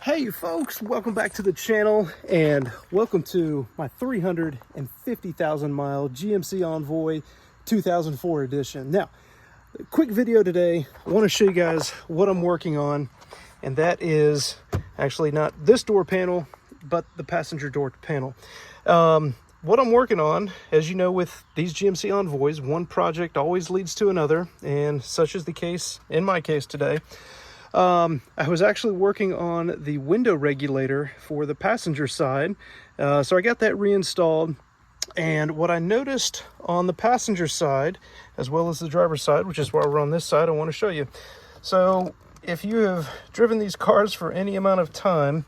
Hey folks, welcome back to the channel and welcome to my 350,000 mile GMC Envoy 2004 edition. Now, quick video today. I want to show you guys what I'm working on, and that is actually not this door panel, but the passenger door panel. What I'm working on, as you know, with these GMC Envoys, one project always leads to another, and such is the case in my case today. I was actually working on the window regulator for the passenger side, so I got that reinstalled. And what I noticed on the passenger side, as well as the driver's side, which is why we're on this side, I want to show you. So if you have driven these cars for any amount of time,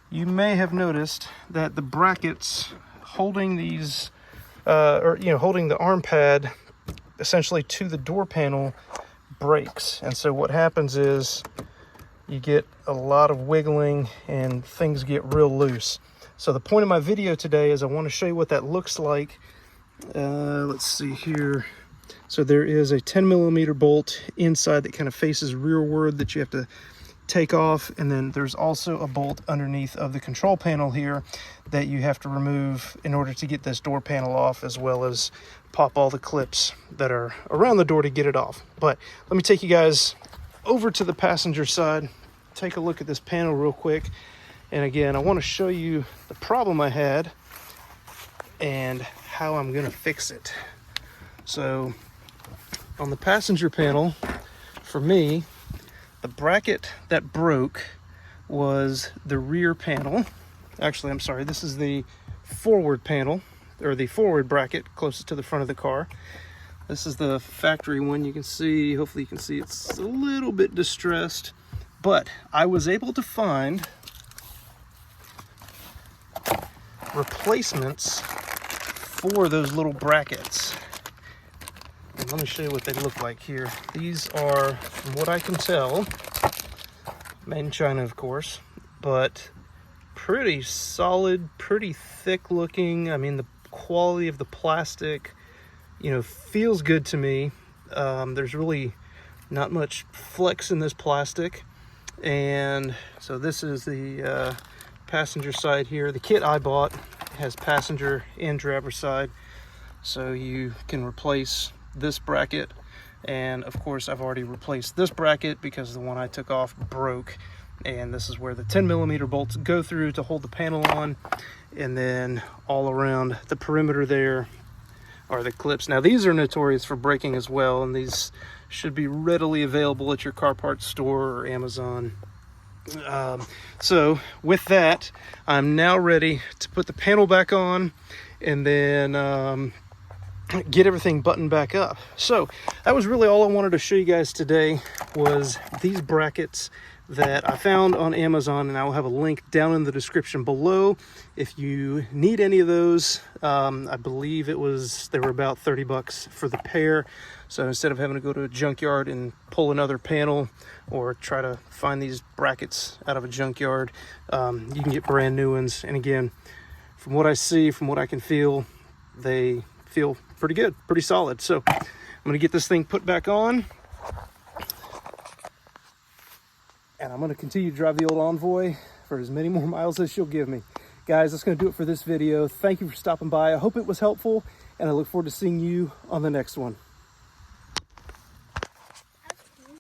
you may have noticed that the brackets holding these, holding the arm pad essentially to the door panel breaks. And so what happens is you get a lot of wiggling and things get real loose. So the point of my video today is I want to show you what that looks like. Let's see here. So there is a 10mm bolt inside that kind of faces rearward that you have to take off, and then there's also a bolt underneath of the control panel here that you have to remove in order to get this door panel off, as well as pop all the clips that are around the door to get it off. But let me take you guys over to the passenger side, take a look at this panel real quick. And again, I want to show you the problem I had and how I'm going to fix it. So on the passenger panel, for me, the bracket that broke was the rear panel. Actually, I'm sorry, this is the forward panel, or the forward bracket closest to the front of the car. This is the factory one. You can see, hopefully you can see it's a little bit distressed, but I was able to find replacements for those little brackets. And let me show you what they look like here. These are, from what I can tell, made in China, of course, but pretty solid, pretty thick looking. I mean, the quality of the plastic, feels good to me. There's really not much flex in this plastic. And so this is the passenger side here. The kit I bought has passenger and driver side, so you can replace this bracket. And of course I've already replaced this bracket because the one I took off broke, and this is where the 10mm bolts go through to hold the panel on. And then all around the perimeter there are the clips. Now these are notorious for breaking as well, and these should be readily available at your car parts store or Amazon. So with that, I'm now ready to put the panel back on and then get everything buttoned back up. So that was really all I wanted to show you guys today, was these brackets that I found on Amazon, and I will have a link down in the description below if you need any of those. I believe they were about 30 bucks for the pair. So instead of having to go to a junkyard and pull another panel or try to find these brackets out of a junkyard, you can get brand new ones. And again, from what I see, from what I can feel, they feel pretty good, pretty solid. So I'm gonna get this thing put back on, and I'm gonna continue to drive the old Envoy for as many more miles as she'll give me. Guys, that's gonna do it for this video. Thank you for stopping by. I hope it was helpful, and I look forward to seeing you on the next one.